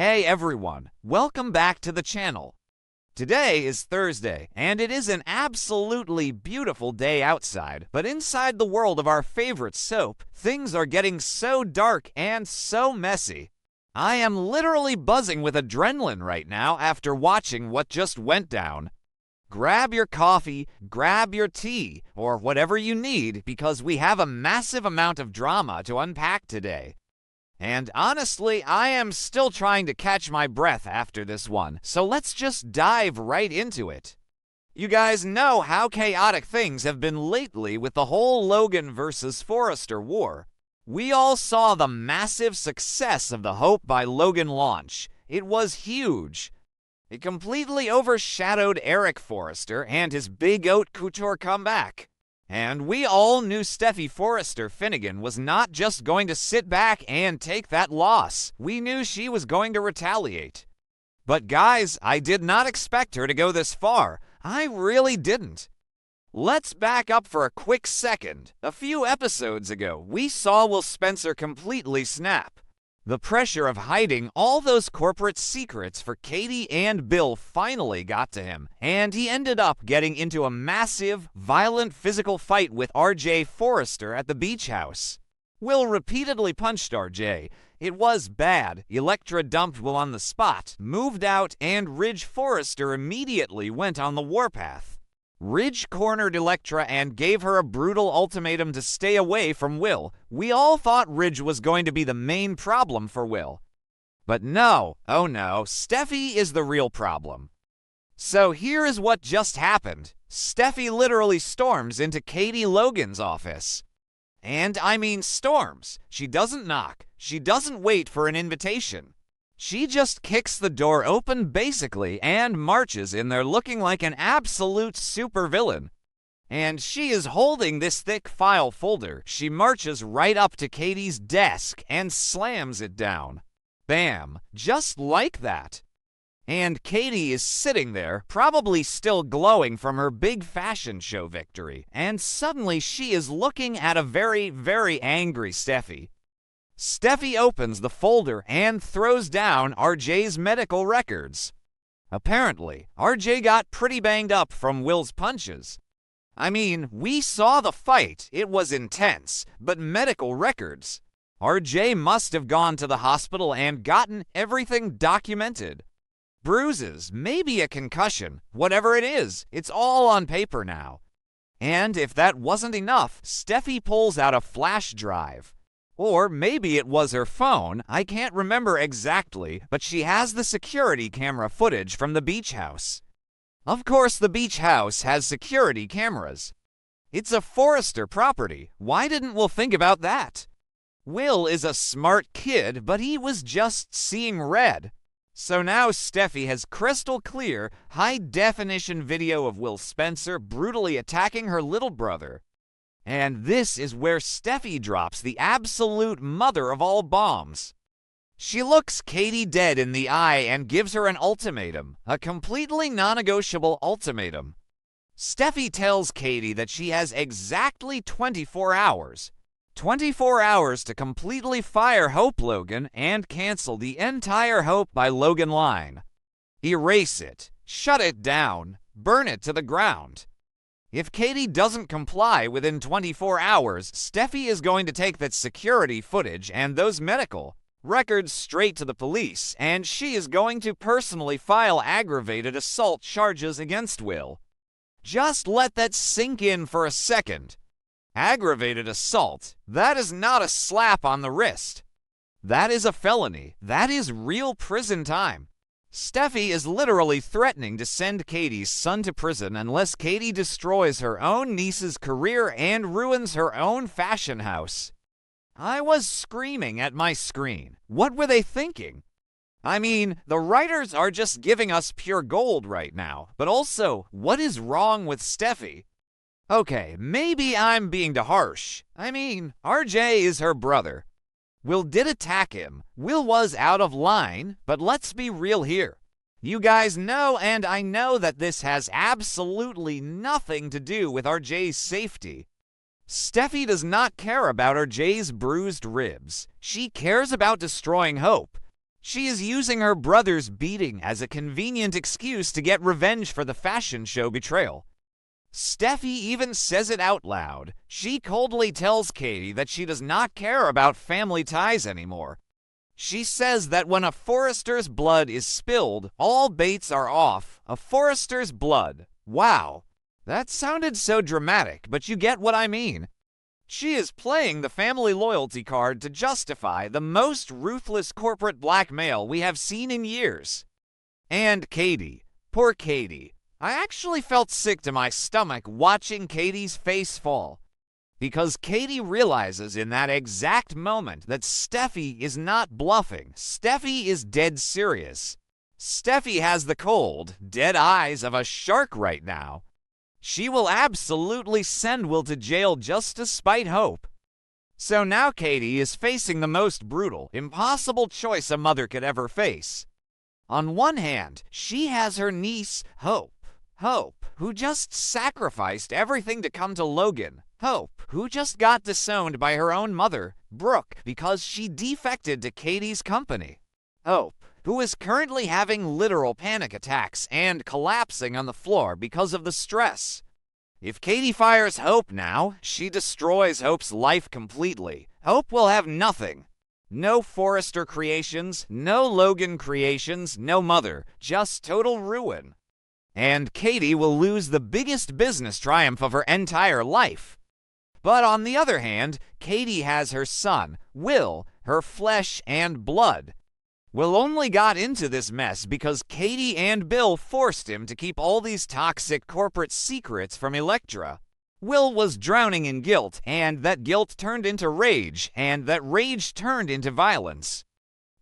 Hey everyone, welcome back to the channel. Today is Thursday, and it is an absolutely beautiful day outside, but inside the world of our favorite soap, things are getting so dark and so messy. I am literally buzzing with adrenaline right now after watching what just went down. Grab your coffee, grab your tea, or whatever you need because we have a massive amount of drama to unpack today. And honestly, I am still trying to catch my breath after this one, so let's just dive right into it. You guys know how chaotic things have been lately with the whole Logan versus Forrester war. We all saw the massive success of the Hope by Logan launch. It was huge. It completely overshadowed Eric Forrester and his Big Haute Couture comeback. And we all knew Steffy Forrester Finnegan was not just going to sit back and take that loss. We knew she was going to retaliate. But guys, I did not expect her to go this far. I really didn't. Let's back up for a quick second. A few episodes ago, we saw Will Spencer completely snap. The pressure of hiding all those corporate secrets for Katie and Bill finally got to him, and he ended up getting into a massive, violent physical fight with RJ Forrester at the beach house. Will repeatedly punched RJ. It was bad. Elektra dumped Will on the spot, moved out, and Ridge Forrester immediately went on the warpath. Ridge cornered Elektra and gave her a brutal ultimatum to stay away from Will. We all thought Ridge was going to be the main problem for Will. But no, oh no, Steffy is the real problem. So here is what just happened. Steffy literally storms into Katie Logan's office. And I mean storms. She doesn't knock. She doesn't wait for an invitation. She just kicks the door open basically and marches in there looking like an absolute supervillain. And she is holding this thick file folder. She marches right up to Katie's desk and slams it down. Bam! Just like that. And Katie is sitting there, probably still glowing from her big fashion show victory. And suddenly she is looking at a very, very angry Steffy. Steffy opens the folder and throws down RJ's medical records. Apparently, RJ got pretty banged up from Will's punches. I mean, we saw the fight, it was intense, but medical records. RJ must have gone to the hospital and gotten everything documented. Bruises, maybe a concussion, whatever it is, it's all on paper now. And if that wasn't enough, Steffy pulls out a flash drive. Or maybe it was her phone, I can't remember exactly, but she has the security camera footage from the beach house. Of course, the beach house has security cameras. It's a Forrester property. Why didn't Will think about that? Will is a smart kid, but he was just seeing red. So now Steffy has crystal clear, high-definition video of Will Spencer brutally attacking her little brother. And this is where Steffy drops the absolute mother of all bombs. She looks Katie dead in the eye and gives her an ultimatum, a completely non-negotiable ultimatum. Steffy tells Katie that she has exactly 24 hours. 24 hours to completely fire Hope Logan and cancel the entire Hope by Logan line. Erase it, shut it down, burn it to the ground. If Katie doesn't comply within 24 hours, Steffy is going to take that security footage and those medical records straight to the police, and she is going to personally file aggravated assault charges against Will. Just let that sink in for a second. Aggravated assault, that is not a slap on the wrist. That is a felony. That is real prison time. Steffy is literally threatening to send Katie's son to prison unless Katie destroys her own niece's career and ruins her own fashion house. I was screaming at my screen. What were they thinking? I mean, the writers are just giving us pure gold right now, but also, what is wrong with Steffy? Okay, maybe I'm being too harsh. I mean, RJ is her brother. Will did attack him. Will was out of line, but let's be real here. You guys know, and I know that this has absolutely nothing to do with RJ's safety. Steffy does not care about RJ's bruised ribs. She cares about destroying Hope. She is using her brother's beating as a convenient excuse to get revenge for the fashion show betrayal. Steffy even says it out loud. She coldly tells Katie that she does not care about family ties anymore. She says that when a Forrester's blood is spilled, all baits are off. A Forrester's blood. Wow. That sounded so dramatic, but you get what I mean. She is playing the family loyalty card to justify the most ruthless corporate blackmail we have seen in years. And Katie. Poor Katie. I actually felt sick to my stomach watching Katie's face fall. Because Katie realizes in that exact moment that Steffy is not bluffing. Steffy is dead serious. Steffy has the cold, dead eyes of a shark right now. She will absolutely send Will to jail just to spite Hope. So now Katie is facing the most brutal, impossible choice a mother could ever face. On one hand, she has her niece, Hope, who just sacrificed everything to come to Logan. Hope, who just got disowned by her own mother, Brooke, because she defected to Katie's company. Hope, who is currently having literal panic attacks and collapsing on the floor because of the stress. If Katie fires Hope now, she destroys Hope's life completely. Hope will have nothing. No Forrester creations, no Logan creations, no mother, just total ruin. And Katie will lose the biggest business triumph of her entire life. But on the other hand, Katie has her son, Will, her flesh and blood. Will only got into this mess because Katie and Bill forced him to keep all these toxic corporate secrets from Elektra. Will was drowning in guilt, and that guilt turned into rage, and that rage turned into violence.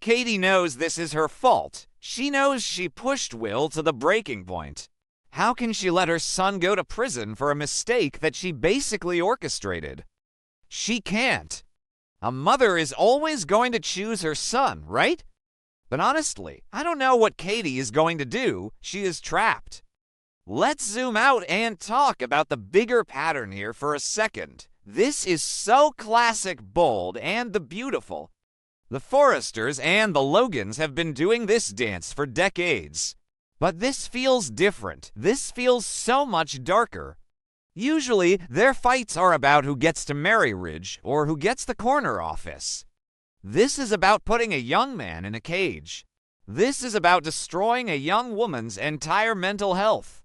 Katie knows this is her fault. She knows she pushed Will to the breaking point. How can she let her son go to prison for a mistake that she basically orchestrated? She can't. A mother is always going to choose her son, right? But honestly, I don't know what Katie is going to do. She is trapped. Let's zoom out and talk about the bigger pattern here for a second. This is so classic bold and the beautiful. The Forresters and the Logans have been doing this dance for decades. But this feels different. This feels so much darker. Usually, their fights are about who gets to marry Ridge or who gets the corner office. This is about putting a young man in a cage. This is about destroying a young woman's entire mental health.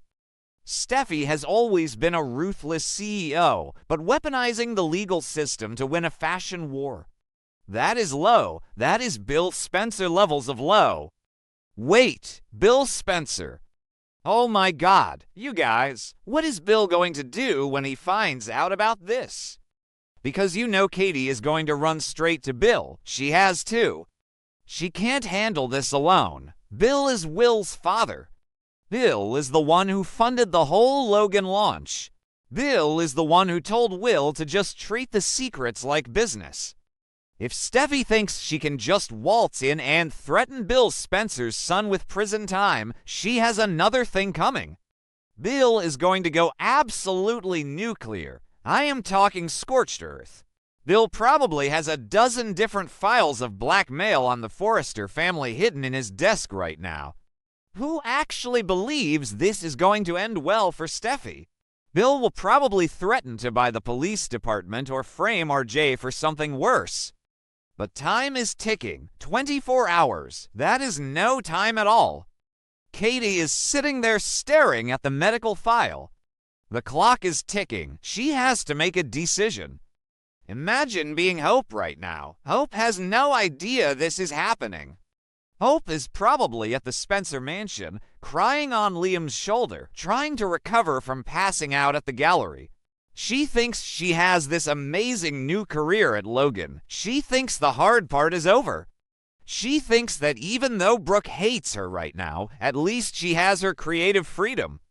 Steffy has always been a ruthless CEO, but weaponizing the legal system to win a fashion war. That is low. That is Bill Spencer levels of low. Wait, Bill Spencer. Oh my God, you guys, what is Bill going to do when he finds out about this? Because you know Katie is going to run straight to Bill. She has too. She can't handle this alone. Bill is Will's father. Bill is the one who funded the whole Logan launch. Bill is the one who told Will to just treat the secrets like business. If Steffi thinks she can just waltz in and threaten Bill Spencer's son with prison time, she has another thing coming. Bill is going to go absolutely nuclear. I am talking scorched earth. Bill probably has a dozen different files of blackmail on the Forrester family hidden in his desk right now. Who actually believes this is going to end well for Steffi? Bill will probably threaten to buy the police department or frame RJ for something worse. But time is ticking. 24 hours. That is no time at all. Katie is sitting there staring at the medical file. The clock is ticking. She has to make a decision. Imagine being Hope right now. Hope has no idea this is happening. Hope is probably at the Spencer mansion, crying on Liam's shoulder, trying to recover from passing out at the gallery. She thinks she has this amazing new career at Logan. She thinks the hard part is over. She thinks that even though Brooke hates her right now, at least she has her creative freedom.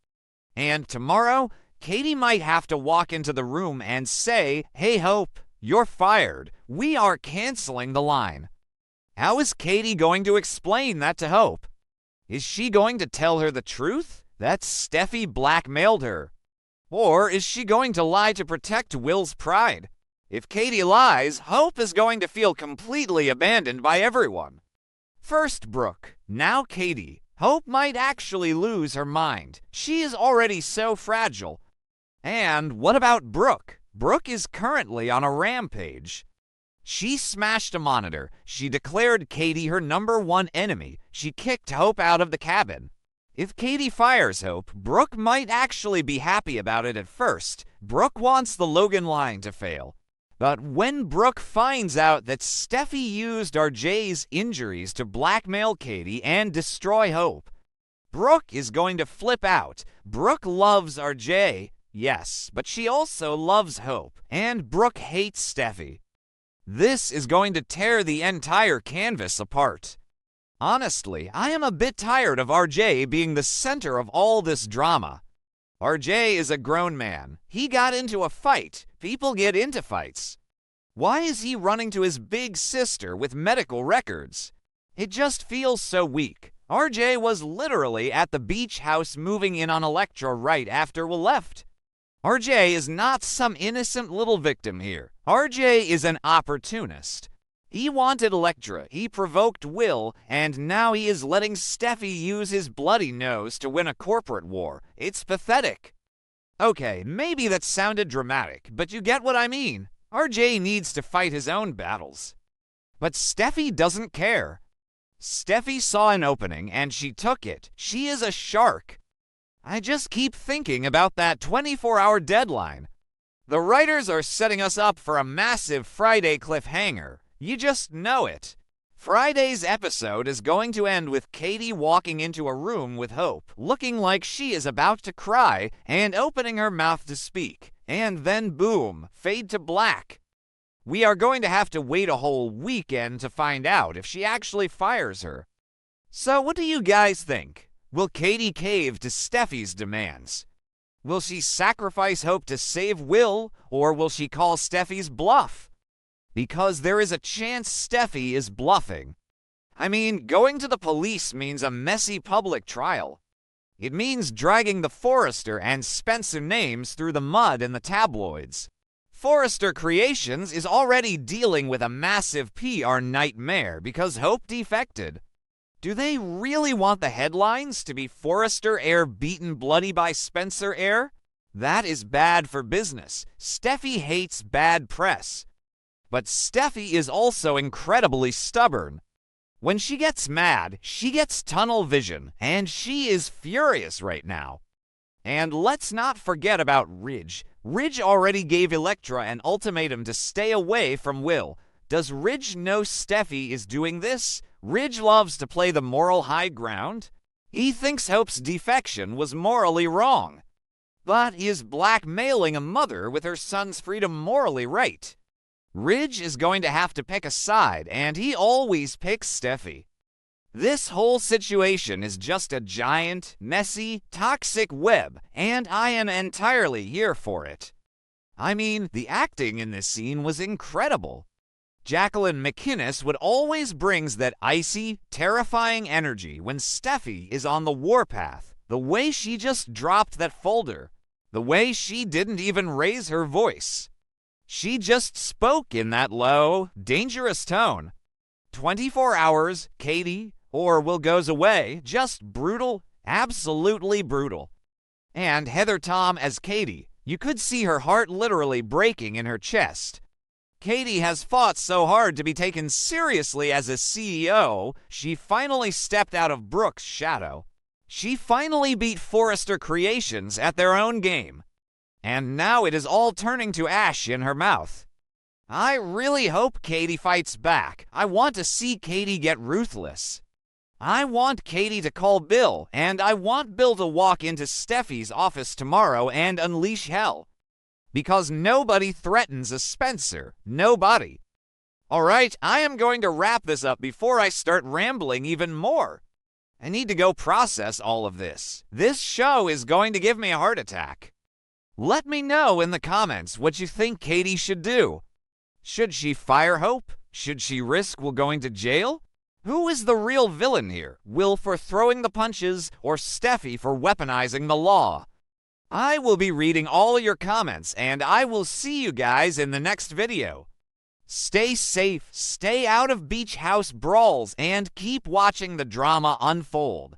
And tomorrow, Katie might have to walk into the room and say, "Hey, Hope, you're fired. We are canceling the line." How is Katie going to explain that to Hope? Is she going to tell her the truth? That Steffi blackmailed her. Or is she going to lie to protect Will's pride? If Katie lies, Hope is going to feel completely abandoned by everyone. First Brooke, now Katie. Hope might actually lose her mind. She is already so fragile. And what about Brooke? Brooke is currently on a rampage. She smashed a monitor. She declared Katie her #1 enemy. She kicked Hope out of the cabin. If Katie fires Hope, Brooke might actually be happy about it at first. Brooke wants the Logan line to fail. But when Brooke finds out that Steffy used RJ's injuries to blackmail Katie and destroy Hope, Brooke is going to flip out. Brooke loves RJ, yes, but she also loves Hope, and Brooke hates Steffy. This is going to tear the entire canvas apart. Honestly, I am a bit tired of RJ being the center of all this drama. RJ is a grown man. He got into a fight. People get into fights. Why is he running to his big sister with medical records? It just feels so weak. RJ was literally at the beach house moving in on Elektra right after we left. RJ is not some innocent little victim here. RJ is an opportunist. He wanted Elektra, he provoked Will, and now he is letting Steffy use his bloody nose to win a corporate war. It's pathetic. Okay, maybe that sounded dramatic, but you get what I mean. RJ needs to fight his own battles. But Steffy doesn't care. Steffy saw an opening and she took it. She is a shark. I just keep thinking about that 24-hour deadline. The writers are setting us up for a massive Friday cliffhanger. You just know it. Friday's episode is going to end with Katie walking into a room with Hope, looking like she is about to cry and opening her mouth to speak. And then boom, fade to black. We are going to have to wait a whole weekend to find out if she actually fires her. So what do you guys think? Will Katie cave to Steffy's demands? Will she sacrifice Hope to save Will, or will she call Steffy's bluff? Because there is a chance Steffy is bluffing. I mean, going to the police means a messy public trial. It means dragging the Forrester and Spencer names through the mud in the tabloids. Forrester Creations is already dealing with a massive PR nightmare because Hope defected. Do they really want the headlines to be Forrester Air beaten bloody by Spencer Air? That is bad for business. Steffy hates bad press. But Steffy is also incredibly stubborn. When she gets mad, she gets tunnel vision, and she is furious right now. And let's not forget about Ridge. Ridge already gave Elektra an ultimatum to stay away from Will. Does Ridge know Steffy is doing this? Ridge loves to play the moral high ground. He thinks Hope's defection was morally wrong. But is blackmailing a mother with her son's freedom morally right? Ridge is going to have to pick a side, and he always picks Steffy. This whole situation is just a giant, messy, toxic web, and I am entirely here for it. I mean, the acting in this scene was incredible. Jacqueline McInnes would always brings that icy, terrifying energy when Steffy is on the warpath. The way she just dropped that folder. The way she didn't even raise her voice. She just spoke in that low, dangerous tone. 24 hours, Katie, or Will goes away. Just brutal, absolutely brutal. And Heather Tom as Katie. You could see her heart literally breaking in her chest. Katie has fought so hard to be taken seriously as a CEO, she finally stepped out of Brooke's shadow. She finally beat Forrester Creations at their own game. And now it is all turning to ash in her mouth. I really hope Katie fights back. I want to see Katie get ruthless. I want Katie to call Bill, and I want Bill to walk into Steffy's office tomorrow and unleash hell. Because nobody threatens a Spencer. Nobody. Alright, I am going to wrap this up before I start rambling even more. I need to go process all of this. This show is going to give me a heart attack. Let me know in the comments what you think Katie should do. Should she fire Hope? Should she risk Will going to jail? Who is the real villain here? Will for throwing the punches or Steffy for weaponizing the law? I will be reading all your comments and I will see you guys in the next video. Stay safe, stay out of beach house brawls, and keep watching the drama unfold.